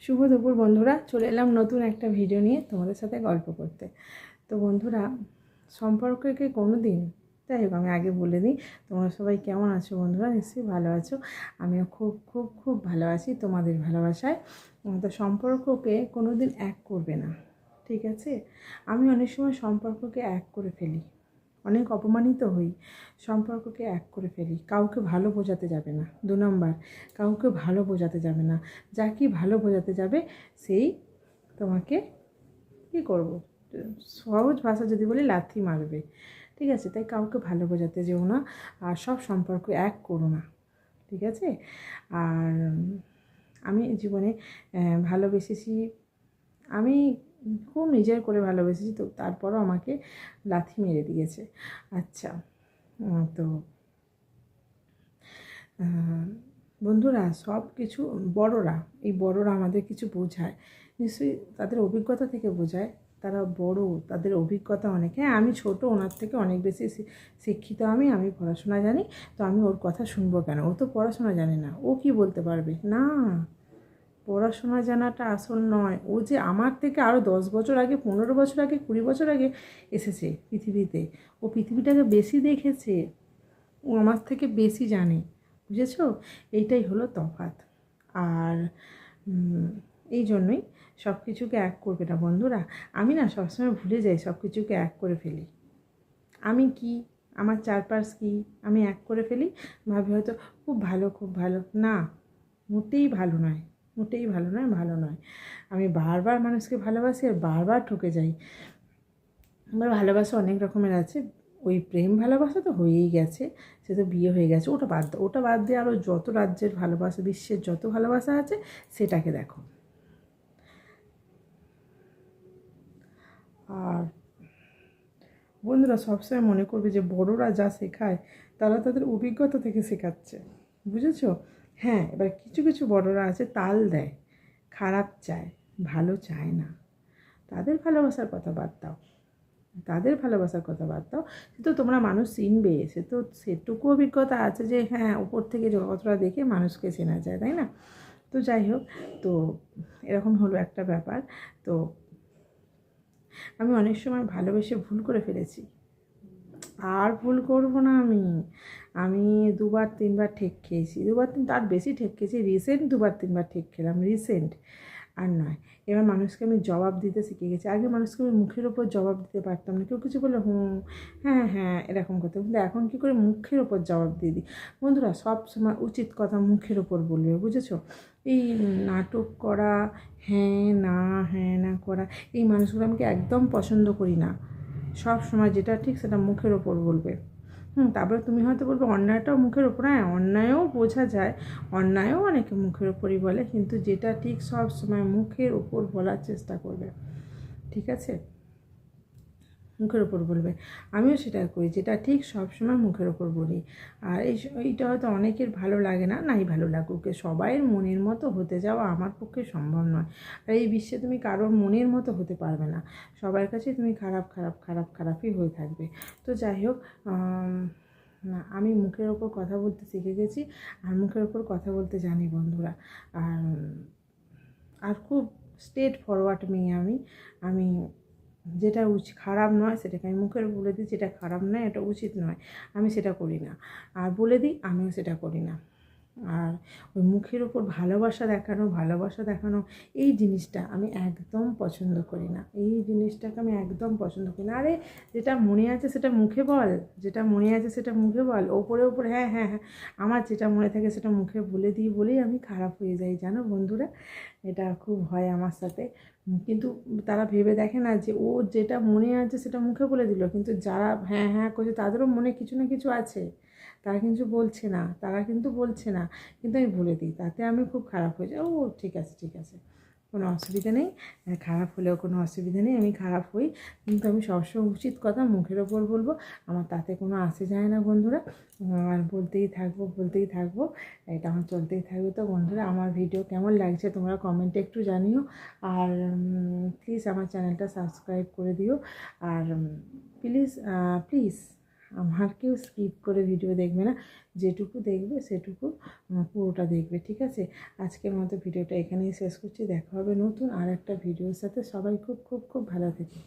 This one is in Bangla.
শুভ দুপুর বন্ধুরা, চলে এলাম নতুন একটা ভিডিও নিয়ে তোমাদের সাথে গল্প করতে। তো বন্ধুরা, সম্পর্ককে কোনো দিন, যাই হোক আমি আগে বলে দিই, তোমরা সবাই কেমন আছো বন্ধুরা? নিশ্চয়ই ভালো আছো। আমিও খুব খুব খুব ভালো আছি তোমাদের ভালোবাসায়। তো সম্পর্ককে কোনো দিন এক করবে না, ঠিক আছে? আমি অনেক সময় সম্পর্ককে এক করে ফেলি, অনেক অপমানিত হই, সম্পর্ককে এক করে ফেলি। কাউকে ভালো বোঝাতে যাবে না, 2 নম্বর, কাউকে ভালো বোঝাতে যাবে না। যা কি ভালো বোঝাতে যাবে সেই তোমাকে কী করবো, সহজ ভাষা যদি বলি লাথি মারবে, ঠিক আছে? তাই কাউকে ভালো বোঝাতে যেও না, আর সব সম্পর্ক এক করো না, ঠিক আছে? আর আমি জীবনে ভালোবেসেছি, আমি খুব নিজের করে ভালোবেসেছি, তো তারপরও আমাকে লাথি মেরে দিয়েছে। আচ্ছা, তো বন্ধুরা, সব কিছু বড়রা, এই বড়রা আমাদের কিছু বোঝায়, নিশ্চয়ই তাদের অভিজ্ঞতা থেকে বোঝায়। তারা বড়, তাদের অভিজ্ঞতা অনেক। হ্যাঁ, আমি ছোট, ওনার থেকে অনেক বেশি শিক্ষিত। আমি পড়াশোনা জানি, তো আমি ওর কথা শুনবো কেন? ও তো পড়াশোনা জানে না, ও কি বলতে পারবে? না, পড়াশোনা জানাটা আসল নয়। ও যে আমার থেকে আরও 10 বছর আগে, 15 বছর আগে, 20 বছর আগে এসেছে পৃথিবীতে, ও পৃথিবীটাকে বেশি দেখেছে, ও আমার থেকে বেশি জানে, বুঝেছো? এইটাই হলো তফাৎ। আর এই জন্যই সব কিছুকে এক করবে না বন্ধুরা। আমি না সবসময় ভুলে যাই, সব কিছুকে এক করে ফেলি। আমি কি, আমার চারপাশ কি, আমি এক করে ফেলি, ভাবি হয়তো খুব ভালো, খুব ভালো। না, মোটেই ভালো নয়, মোটেই ভালো নয়, ভালো নয়। আমি বারবার মানুষকে ভালোবাসি আর বারবার ঠকে যাই। আমার ভালোবাসা অনেক রকমের আছে। ওই প্রেম ভালোবাসা তো হয়েই গেছে, সে তো বিয়ে হয়ে গেছে, ওটা বাদ দাও। ওটা বাদ দিয়ে আরও যত রাজ্যের ভালোবাসা, বিশ্বের যত ভালোবাসা আছে সেটাকে দেখো। আর বন্ধুরা, সবসময় মনে করবে যে বড়রা যা শেখায় তারা তাদের অভিজ্ঞতা থেকে শেখাচ্ছে, বুঝেছো? হ্যাঁ, এবার কিছু কিছু বড়রা আছে তাল দেয়, খারাপ চায়, ভালো চায় না। তাদের ভালোবাসার কথা বাদ দাও, তাদের ভালোবাসার কথা বাদ দাও। সে তো তোমরা মানুষ চিনবে, সে তো সেটুকু অভিজ্ঞতা আছে যে হ্যাঁ, উপর থেকে যতটা দেখে মানুষকে চেনা যায়, তাই না? তো যাই হোক, তো এরকম হলো একটা ব্যাপার। তো আমি অনেক সময় ভালোবেসে ভুল করে ফেলেছি, আর ভুল করব না আমি। আমি 2-3বার ঠেক খেয়েছি, 2-3, তার বেশি ঠেক খেয়েছি। রিসেন্ট 2-3বার ঠেক খেলাম, রিসেন্ট, আর নয়। এবার মানুষকে আমি জবাব দিতে শিখে গেছি। আগে মানুষকে আমি মুখের ওপর জবাব দিতে পারতাম না, কেউ কিছু বললে হুম, হ্যাঁ হ্যাঁ এরকম করতে, কিন্তু এখন কী করে মুখের ওপর জবাব দিয়ে দিই। বন্ধুরা, সব সময় উচিত কথা মুখের ওপর বলবে, বুঝেছো? এই নাটক করা, হ্যাঁ না হ্যাঁ না করা, এই মানুষগুলো আমি একদম পছন্দ করি না। সব সময় যেটা ঠিক সেটা মুখের ওপর বলবে। তারপরে তুমি হয়তো বলবে অন্যায়টাও মুখের ওপর। হ্যাঁ, অন্যায়ও বোঝা যায়, অন্যায়ও অনেকে মুখের ওপরই বলে, কিন্তু যেটা ঠিক সব সময় মুখের ওপর বলার চেষ্টা করবে, ঠিক আছে? মুখের ওপর বলবে। আমিও সেটা করি, যেটা ঠিক সব সময় মুখের ওপর বলি। আর এইটা হয়তো অনেকের ভালো লাগে না, নাই ভালো লাগুক, সবাইয়ের মনের মতো হতে যাওয়া আমার পক্ষে সম্ভব নয়। আর এই বিশ্বে তুমি কারোর মনের মতো হতে পারবে না, সবার কাছে তুমি খারাপ খারাপ খারাপ খারাপই হয়ে থাকবে। তো যাই হোক, না, আমি মুখের ওপর কথা বলতে শিখে গেছি, আর মুখের ওপর কথা বলতে জানি বন্ধুরা। আর আর খুব স্ট্রেট ফরওয়ার্ড মেয়ে আমি। আমি যেটা খারাপ নয় সেটাকে আমি মুখের বলে দিই, যেটা খারাপ নয়, এটা উচিত নয়, আমি সেটা করি না। আর বলে দিই, আমিও সেটা করি না। আর ওই মুখের ওপর ভালোবাসা দেখানো এই জিনিসটা আমি একদম পছন্দ করি না। এই জিনিসটাকে আমি একদম পছন্দ করি না। আরে, যেটা মনে আছে সেটা মুখে বল, যেটা মনে আছে সেটা মুখে বল। ওপরে ওপরে হ্যাঁ হ্যাঁ হ্যাঁ, আমার যেটা মনে থাকে সেটা মুখে বলে দিই বলেই আমি খারাপ হয়ে যাই, জানো বন্ধুরা? এটা খুব হয় আমার সাথে। কিন্তু তারা ভেবে দেখে না যে ও যেটা মনে আছে সেটা মুখে বলে দিল, কিন্তু যারা হ্যাঁ হ্যাঁ করছে তাদেরও মনে কিছু না কিছু আছে, তারা কিন্তু বলছে না, কিন্তু আমি বলে দিই, তাতে আমি খুব খারাপ হয়ে যাই। ও ঠিক আছে, ঠিক আছে, কোনো অসুবিধা নেই, খারাপ হলেও কোনো অসুবিধা নেই, আমি খারাপ হই, কিন্তু আমি সবসময় উচিত কথা মুখের ওপর বলবো, আমার তাতে কোনো আসে যায় না বন্ধুরা। আর বলতেই থাকবো, এটা আমার চলতেই থাকবে। তো বন্ধুরা, আমার ভিডিও কেমন লাগছে তোমরা কমেন্টে একটু জানিও, আর প্লিজ আমার চ্যানেলটা সাবস্ক্রাইব করে দিও, আর প্লিজ প্লিজ আমার কেউ স্কিপ করে ভিডিও দেখবে না, যেটুকু দেখবে সেটুকু পুরোটা দেখবে, ঠিক আছে? আজকের মতো ভিডিওটা এখানেই শেষ করছি। দেখা হবে নতুন আর একটা ভিডিওর সাথে। সবাই খুব খুব খুব ভালো থেকে।